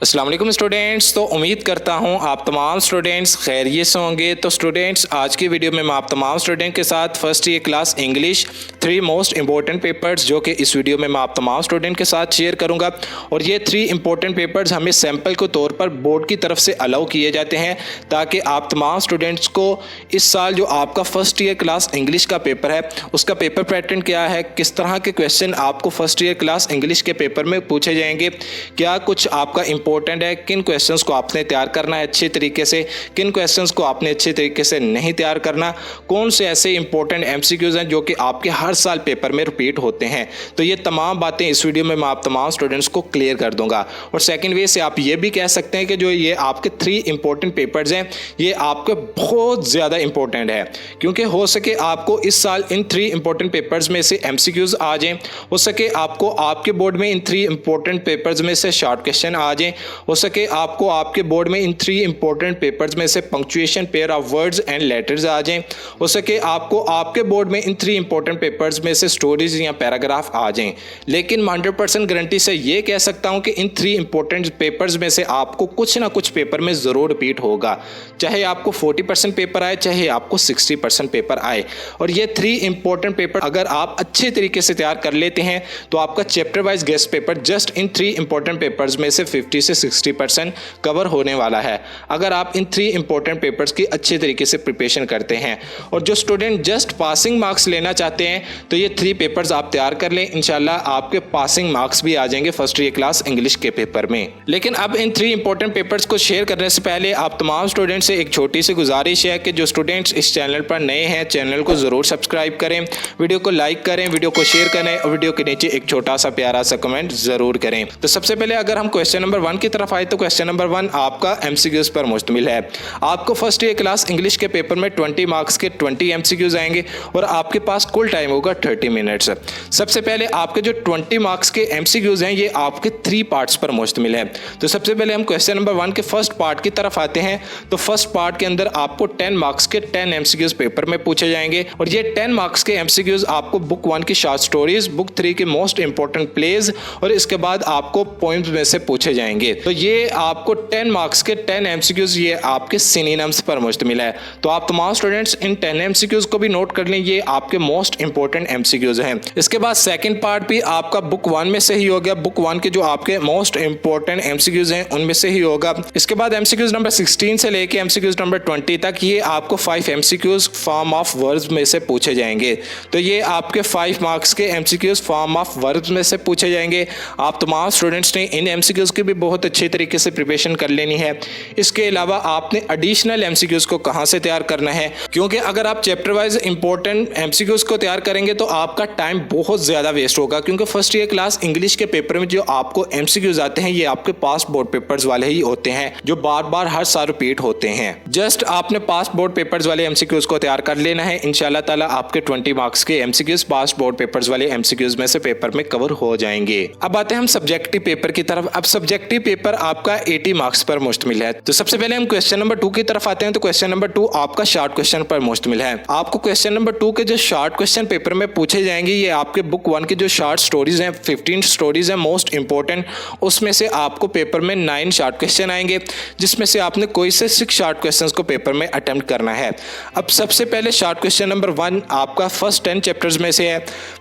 अस्सलाम वालेकुम स्टूडेंट्स। तो उम्मीद करता हूं आप तमाम स्टूडेंट्स खैरियत से होंगे। तो स्टूडेंट्स, आज की वीडियो में मैं आप तमाम स्टूडेंट के साथ first year class English 3 most important papers जो कि इस वीडियो में मैं आप तमाम स्टूडेंट के साथ शेयर करूंगा। और ये 3 इंपॉर्टेंट पेपर्स हमें सैम्पल के तौर पर बोर्ड की तरफ से अलाउ किए जाते हैं ताकि आप तमाम स्टूडेंट्स को इस साल जो आपका फर्स्ट ईयर क्लास इंग्लिश का पेपर है उसका पेपर पैटर्न क्या है, किस तरह के क्वेश्चन आपको फर्स्ट ईयर क्लास इंग्लिश के पेपर में पूछे जाएंगे, क्या कुछ आपका इंपॉर्टेंट है, किन क्वेश्चंस को आपने तैयार करना है अच्छे तरीके से, किन क्वेश्चंस को आपने अच्छे तरीके से नहीं तैयार करना, कौन से ऐसे इंपॉर्टेंट एमसीक्यूज हैं जो कि आपके हर साल पेपर में रिपीट होते हैं। तो ये तमाम बातें इस वीडियो में मैं आप तमाम स्टूडेंट्स को क्लियर कर दूंगा। और सेकेंड वे से आप ये भी कह सकते हैं कि जो ये आपके 3 इंपॉर्टेंट पेपर्स हैं ये आपके बहुत ज़्यादा इंपॉर्टेंट है, क्योंकि हो सके आपको इस साल इन 3 इंपॉर्टेंट पेपर्स में से एमसीक्यूज आ जाएं, हो सके आपको आपके बोर्ड में इन 3 इंपॉर्टेंट पेपर्स में से शॉर्ट क्वेश्चन आ जाएं, हो सके आपको आपके बोर्ड में इन 3 इंपॉर्टेंट पेपर्स में से punctuation, pair of words and letters आ जाएं, हो सके आपको आपके बोर्ड में इन 3 इंपॉर्टेंट पेपर्स में से स्टोरीज या पैराग्राफ आ जाएं। लेकिन मैं 100% गारंटी से ये कह सकता हूं कि इन 3 इंपॉर्टेंट पेपर्स में से आपको कुछ ना कुछ पेपर में ज़रूर रिपीट होगा, चाहे आपको 40% पेपर आए, चाहे आपको 60% पेपर आए। और ये 3 इंपॉर्टेंट पेपर अगर आप अच्छे तरीके से तैयार कर लेते हैं तो आपका chapter wise guest paper just in 3 important papers में से 50 से 60% कवर होने वाला है, अगर आप इन 3 इंपॉर्टेंट पेपर्स की अच्छे तरीके से प्रिपरेशन करते हैं। और जो स्टूडेंट जस्ट पासिंग मार्क्स लेना चाहते हैं तो ये 3 पेपर्स आप तैयार कर लें, इंशाल्लाह आपके पासिंग मार्क्स भी आ जाएंगे फर्स्ट ईयर क्लास इंग्लिश के पेपर में। लेकिन अब इन 3 इंपॉर्टेंट पेपर्स को शेयर करने से पहले आप तमाम स्टूडेंट से एक छोटी सी गुजारिश है कि जो स्टूडेंट्स इस चैनल पर नए हैं चैनल को ज़रूर सब्सक्राइब करें, वीडियो को लाइक करें, वीडियो को शेयर करें और वीडियो के नीचे एक छोटा सा प्यारा सा कमेंट ज़रूर करें। तो सबसे पहले अगर हम क्वेश्चन नंबर 1 की तरफ आए तो क्वेश्चन नंबर 1 आपका एमसीक्यूज पर मुश्तमिल है। आपको फर्स्ट ईयर क्लास इंग्लिश के पेपर में 20 मार्क्स के 20 एमसीक्यूज आएंगे और आपके पास कुल टाइम होगा 30 मिनट्स। सबसे पहले आपके जो 20 मार्क्स के एमसीक्यूज हैं ये आपके 3 पार्ट्स पर मुश्तमिल है। तो सबसे पहले हम क्वेश्चन नंबर 1 के फर्स्ट पार्ट की तरफ आते हैं। तो फर्स्ट पार्ट के अंदर आपको 10 मार्क्स के 10 एमसीक्यूज पेपर में पूछे जाएंगे और ये 10 मार्क्स के एमसीक्यूज आपको बुक 1 की शॉर्ट स्टोरीज, बुक 3 के मोस्ट इंपॉर्टेंट प्लेज और इसके बाद आपको पॉइंट्स में से पूछे जाएंगे। तो ये आपको 10 मार्क्स के 10 एमसीक्यूज ये आपके सिनोनिम्स पर मुश्तमिल है। तो आप तमाम स्टूडेंट्स इन 10 एमसीक्यूज को भी नोट कर लें, ये आपके मोस्ट इंपॉर्टेंट एमसीक्यूज हैं। इसके बाद सेकंड पार्ट भी आपका बुक 1 में से ही हो गया, बुक 1 के जो आपके मोस्ट इंपॉर्टेंट एमसीक्यूज हैं उनमें से ही होगा। इसके बाद एमसीक्यूज नंबर 16 से लेके एमसीक्यूज नंबर 20 तक ये आपको 5 एमसीक्यूज फॉर्म ऑफ वर्ब्स में से पूछे जाएंगे। तो ये आपके 5 मार्क्स के एमसीक्यूज फॉर्म ऑफ वर्ब्स में से पूछे जाएंगे। आप तमाम स्टूडेंट्स ने इन एमसीक्यूज की भी बहुत अच्छे तरीके से प्रिपरेशन कर लेनी है। इसके अलावा आपने एडिशनल एमसीक्यूज को कहां से तैयार करना है, क्योंकि अगर आप चैप्टर वाइज इंपॉर्टेंट एमसीक्यूज को तैयार करेंगे तो आपका टाइम बहुत ज्यादा वेस्ट होगा, क्योंकि फर्स्ट ईयर क्लास इंग्लिश के पेपर में जो आपको एमसीक्यूज आते हैं ये आपके पास्ट बोर्ड पेपर्स वाले ही होते हैं जो बार बार हर साल रिपीट होते हैं। जस्ट आपने पास्ट बोर्ड पेपर्स वाले एमसीक्यूज को तैयार कर लेना है, इंशाल्लाह ताला आपके 20 मार्क्स के एमसीक्यूज पास्ट बोर्ड पेपर्स वाले एमसीक्यूज में से पेपर में कवर हो जाएंगे। अब आते हैं हम सब्जेक्टिव पेपर की तरफ। अब सब्जेक्टिव पेपर आपका 80 मार्क्स पर मुश्तमिल है। तो सबसे पहले हम क्वेश्चन नंबर 2 की तरफ आते हैं। तो क्वेश्चन नंबर 2 आपका शॉर्ट क्वेश्चन पर मुश्तमिल है। आपको क्वेश्चन नंबर 2 के जो शॉर्ट क्वेश्चन पेपर में पूछे जाएंगे ये आपके बुक 1 की जो शॉर्ट स्टोरीज हैं, 15 स्टोरीज हैं मोस्ट इंपॉर्टेंट, उसमें से आपको पेपर में 9 शॉर्ट क्वेश्चन आएंगे जिसमें से आपने कोई से 6 शॉर्ट क्वेश्चंस को पेपर में अटेम्प्ट करना है। अब सबसे पहले शॉर्ट क्वेश्चन नंबर 1 आपका फर्स्ट 10 चैप्टर्स में से है,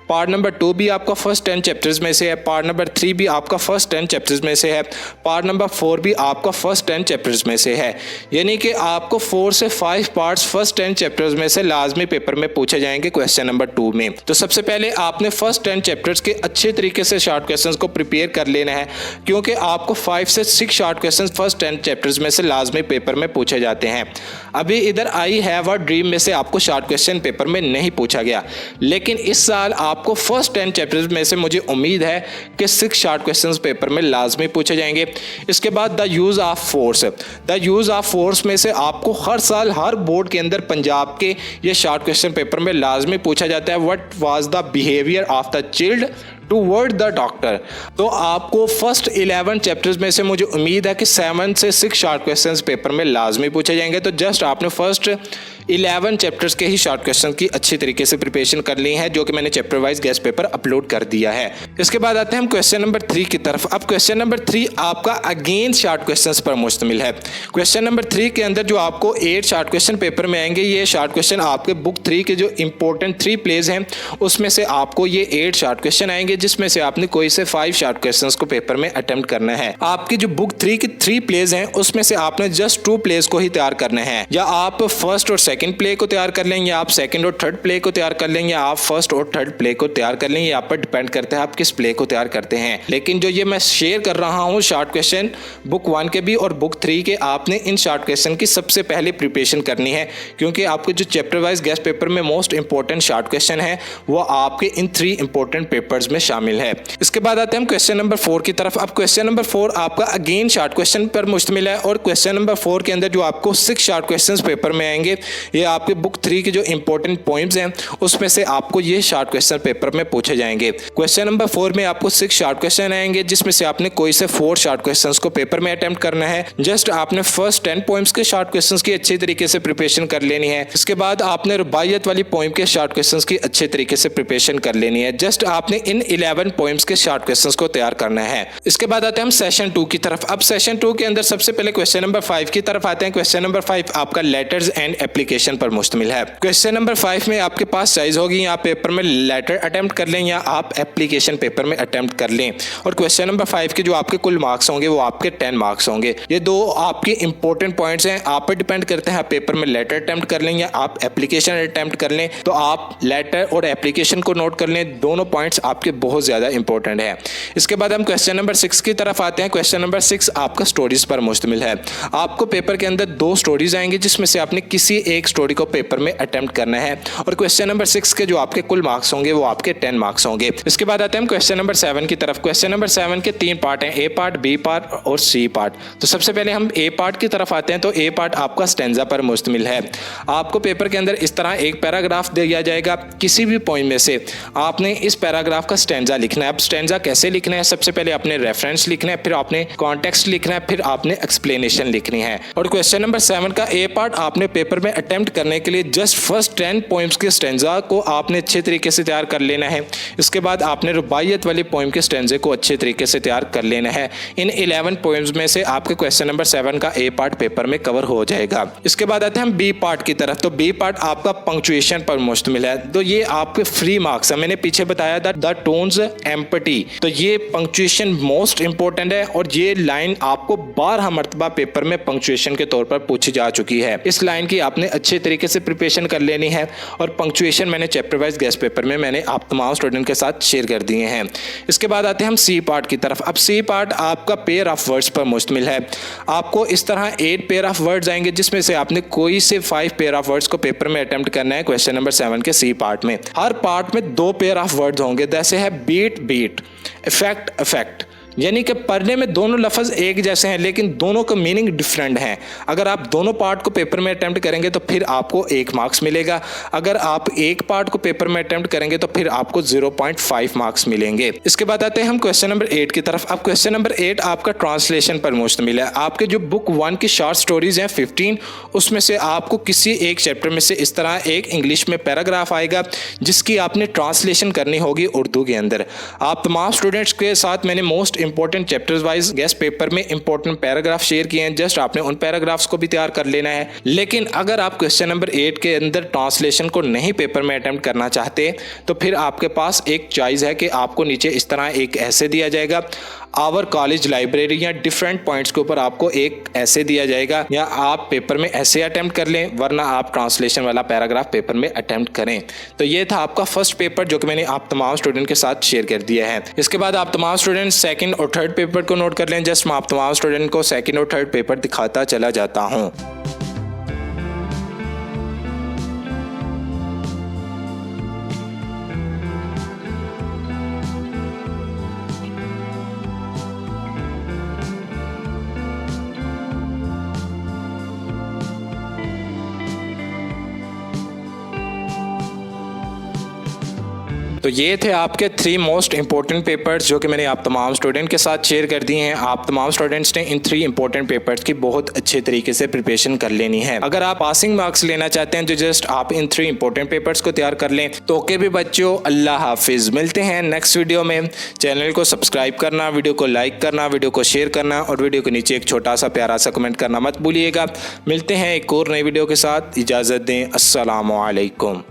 पार्ट नंबर 2 भी आपका फर्स्ट 10 चैप्टर्स में से है, पार्ट नंबर 3 भी आपका फर्स्ट 10 चैप्टर्स में से है, पार्ट नंबर 4 भी आपका फर्स्ट 10 चैप्टर्स में से है। यानी कि आपको 4 से 5 पार्ट्स फर्स्ट 10 चैप्टर्स में से लाजमी पेपर में पूछे जाएंगे क्वेश्चन नंबर 2 में। तो सबसे पहले आपने फर्स्ट 10 चैप्टर्स के अच्छे तरीके से शॉर्ट क्वेश्चंस को प्रिपेयर कर लेना है, क्योंकि आपको 5 से 6 शॉर्ट क्वेश्चंस फर्स्ट 10 चैप्टर्स में से लाजमी पेपर में पूछे जाते हैं। अभी इधर आई हैव अ ड्रीम में से आपको शॉर्ट क्वेश्चन पेपर में नहीं पूछा गया, लेकिन इस साल आपको फर्स्ट 10 चैप्टर्स में से मुझे उम्मीद है कि 6 शॉर्ट क्वेश्चंस पेपर में लाजमी पूछे जाएंगे। इसके बाद the use of force, the use of force में से आपको हर साल हर बोर्ड के अंदर पंजाब के ये शॉर्ट क्वेश्चन पेपर में लाजमी पूछा जाता है। What was the behaviour of the chilled toward the doctor. तो आपको फर्स्ट 11 चैप्टर्स में से मुझे उम्मीद है कि 7 से 6 शॉर्ट क्वेश्चंस पेपर में लाजमी पूछे जाएंगे। तो जस्ट आपने फर्स्ट 11 चैप्टर्स के ही शॉर्ट क्वेश्चन की अच्छी तरीके से प्रिपरेशन कर ली है, जो कि मैंने chapter wise guest paper upload कर दिया है। इसके बाद आते हैं हम क्वेश्चन नंबर 3 की तरफ। अब क्वेश्चन नंबर 3 आपका अगेन शॉर्ट क्वेश्चंस पर मुश्तमिल है। क्वेश्चन नंबर 3 के अंदर जो आपको 8 शॉर्ट क्वेश्चन पेपर में आएंगे, ये शॉर्ट क्वेश्चन आपके बुक 3 के जो इंपॉर्टेंट 3 प्लेज हैं उसमें से आपको ये 8 शॉर्ट क्वेश्चन आएंगे, जिसमें से आपने कोई से 5 शॉर्ट क्वेश्चंस को पेपर में अटेम्प्ट करना है। आपकी जो बुक 3 की 3 प्लेज हैं उसमें से आपने जस्ट 2 प्लेज को ही तैयार करना है। या आप फर्स्ट और सेकंड प्ले को तैयार कर लें, या आप सेकंड और थर्ड प्ले को तैयार कर लें, या आप फर्स्ट और थर्ड प्ले को तैयार कर लें। ये आप पर डिपेंड करता है आप किस प्ले को तैयार करते हैं। लेकिन जो ये मैं शेयर कर रहा हूं शॉर्ट क्वेश्चन बुक 1 के भी और बुक 3 के, आपने इन शॉर्ट क्वेश्चन की सबसे पहले प्रिपरेशन करनी है, क्योंकि आपको जो चैप्टर वाइज गेस्ट पेपर में मोस्ट इंपॉर्टेंट शॉर्ट क्वेश्चन है वो आपके इन 3 इंपॉर्टेंट पेपर्स में शामिल है। इसके बाद आते हैं हम क्वेश्चन नंबर 4 की तरफ। अब क्वेश्चन नंबर 4 आपका अगेन शॉर्ट क्वेश्चन पर मुश्तमिल है, और क्वेश्चन नंबर 4 के अंदर जो आपको 6 शॉर्ट क्वेश्चंस पेपर में आएंगे, ये आपके बुक 3 के जो इंपॉर्टेंट पॉइंट्स हैं उसमें से आपको ये शॉर्ट क्वेश्चन पेपर में पूछे जाएंगे। क्वेश्चन नंबर 4 में आपको 6 शॉर्ट क्वेश्चन आएंगे, जिसमें से आपने कोई से 4 शॉर्ट क्वेश्चंस को पेपर में अटेम्प्ट करना है। जस्ट आपने फर्स्ट 10 पॉइंट्स के शॉर्ट क्वेश्चंस की अच्छी तरीके से प्रिपरेशन कर लेनी है। इसके बाद आपने रुबाइयत वाली पोएम के शॉर्ट क्वेश्चंस की अच्छे तरीके से प्रिपरेशन कर लेनी है। जस्ट आपने इन 11 पोएम्स के शॉर्ट क्वेश्चंस को तैयार करना है। इसके बाद आते हैं हम सेशन 2 की तरफ। अब सेशन 2 के अंदर सबसे पहले क्वेश्चन नंबर 5 की तरफ आते हैं। क्वेश्चन नंबर 5 आपका लेटर्स एंड एप्लीकेशन पर मुश्तमिल है। क्वेश्चन नंबर 5 में आपके पास चॉइस होगी, आप पेपर में लेटर अटेम्प्ट कर लें या आप एप्लीकेशन पेपर में अटेम्प्ट कर लें। और क्वेश्चन नंबर 5 के जो आपके कुल मार्क्स होंगे वो आपके 10 मार्क्स होंगे। ये दो आपके इंपॉर्टेंट पॉइंट्स हैं, आप पर डिपेंड करते हैं आप पेपर में लेटर अटेम्प्ट कर लें या आप एप्लीकेशन अटेम्प्ट कर लें। तो आप लेटर और एप्लीकेशन को नोट कर लें, दोनों पॉइंट्स आपके बहुत ज़्यादा इंपॉर्टेंट है। इसके बाद हम क्वेश्चन नंबर 6 की तरफ आते हैं। क्वेश्चन नंबर 6 आपका स्टोरीज पर मुश्तमिल है। आपको पेपर के अंदर 2 स्टोरीज आएंगी, जिसमें से आपने किसी एक स्टोरी को पेपर में अटेम्प्ट करना है। और क्वेश्चन नंबर 6 के जो आपके कुल मार्क्स होंगे वो आपके 10 मार्क्स होंगे। इसके बाद आते हैं हम क्वेश्चन नंबर 7 की तरफ। क्वेश्चन नंबर 7 के 3 पार्ट हैं, ए पार्ट, बी पार्ट और सी पार्ट। तो सबसे पहले हम ए पार्ट की तरफ आते हैं। तो ए पार्ट आपका स्टेंजा पर मुश्तमिल है। आपको पेपर के अंदर इस तरह एक पैराग्राफ दिया जाएगा, किसी भी पॉइंट में से आपने इस पैराग्राफ का स्टेंजा लिखना है। अब स्टेंजा कैसे लिखना है, सबसे पहले आपने रेफरेंस लिखना है, फिर आपने कॉन्टेक्स्ट लिखना है, फिर आपने एक्सप्लेनेशन लिखनी है। और क्वेश्चन नंबर 7 का ए पार्ट आपने पेपर में अटेम्प्ट करने के लिए जस्ट फर्स्ट 10 पॉइंट्स के स्टेंजा को आपने अच्छे तरीके से तैयार कर लेना है। इसके बाद आपने रुबाइयत वाली पोएम के स्टेंजे को अच्छे तरीके से तैयार कर लेना है। इन 11 पोएम्स में से आपके क्वेश्चन नंबर 7 का ए पार्ट पेपर में कवर हो जाएगा। इसके बाद आते हैं हम बी पार्ट की तरफ। तो बी पार्ट आपका पंक्चुएशन पर मुश्तमिल है। तो ये आपके फ्री मार्क्स है। मैंने पीछे बताया था द टोन्स एम्पटी, तो ये पंक्चुएशन मोस्ट इंपॉर्टेंट है और ये लाइन आपको 12 मरतबा पेपर में पंक्चुएशन के तौर पर पूछी जा चुकी है। इस लाइन की आपने अच्छे तरीके से प्रिपरेशन कर लेनी है। और पंक्चुएशन मैंने चैप्टर वाइज गेस्ट पेपर में मैंने आप तमाम स्टूडेंट के साथ शेयर कर दिए हैं। इसके बाद आते हैं हम सी पार्ट की तरफ। अब सी पार्ट आपका पेयर ऑफ वर्ड्स पर मुश्तमिल है। आपको इस तरह 8 पेयर ऑफ वर्ड्स आएंगे, जिसमें से आपने कोई से 5 पेयर ऑफ वर्ड्स को पेपर में अटेम्प्ट करना है। क्वेश्चन नंबर 7 के सी पार्ट में हर पार्ट में 2 पेयर ऑफ वर्ड्स होंगे। जैसे है बीट बीट, इफेक्ट इफेक्ट, यानी कि पढ़ने में दोनों लफ्ज़ एक जैसे हैं लेकिन दोनों का मीनिंग डिफरेंट है। अगर आप दोनों पार्ट को पेपर में अटेम्प्ट करेंगे तो फिर आपको 1 मार्क्स मिलेगा। अगर आप एक पार्ट को पेपर में अटेम्प्ट करेंगे तो फिर आपको 0.5 मार्क्स मिलेंगे। इसके बाद आते हैं हम क्वेश्चन नंबर 8 की तरफ। अब क्वेश्चन नंबर 8 आपका ट्रांसलेशन पर मुश्तमिल है। आपके जो बुक 1 की शॉर्ट स्टोरीज हैं 15, उसमें से आपको किसी एक चैप्टर में से इस तरह एक इंग्लिश में पैराग्राफ आएगा जिसकी आपने ट्रांसलेशन करनी होगी उर्दू के अंदर। आप तमाम स्टूडेंट्स के साथ मैंने most important chapters wise guest paper में इंपॉर्टेंट पैराग्राफ शेयर किए हैं। जस्ट आपने उन पैराग्राफ्स को भी तैयार कर लेना है। लेकिन अगर आप क्वेश्चन नंबर 8 के अंदर ट्रांसलेशन को नहीं पेपर में अटेम्प्ट करना चाहते तो फिर आपके पास एक चॉइस है कि आपको नीचे इस तरह एक ऐसे दिया जाएगा, आवर कॉलेज लाइब्रेरी, या डिफरेंट पॉइंट्स के ऊपर आपको एक ऐसे दिया जाएगा, या आप पेपर में ऐसे अटेम्प्ट कर लें वरना आप ट्रांसलेशन वाला पैराग्राफ पेपर में अटेम्प्ट करें। तो ये था आपका फर्स्ट पेपर जो कि मैंने आप तमाम स्टूडेंट के साथ शेयर कर दिया है। इसके बाद आप तमाम स्टूडेंट सेकंड और थर्ड पेपर को नोट कर लें। जस्ट मैं आप तमाम स्टूडेंट को सेकंड और थर्ड पेपर दिखाता चला जाता हूँ। तो ये थे आपके 3 मोस्ट इंपॉर्टेंट पेपर्स जो कि मैंने आप तमाम स्टूडेंट के साथ शेयर कर दिए हैं। आप तमाम स्टूडेंट्स ने इन 3 इंपॉर्टेंट पेपर्स की बहुत अच्छे तरीके से प्रिपरेशन कर लेनी है। अगर आप पासिंग मार्क्स लेना चाहते हैं तो जस्ट आप इन 3 इंपॉर्टेंट पेपर्स को तैयार कर लें। तो ओके भी बच्चों, अल्लाह हाफिज। मिलते हैं नेक्स्ट वीडियो में। चैनल को सब्सक्राइब करना, वीडियो को लाइक करना, वीडियो को शेयर करना और वीडियो के नीचे एक छोटा सा प्यारा सा कमेंट करना मत भूलिएगा। मिलते हैं एक और नई वीडियो के साथ। इजाज़त दें। अस्सलामु अलैकुम।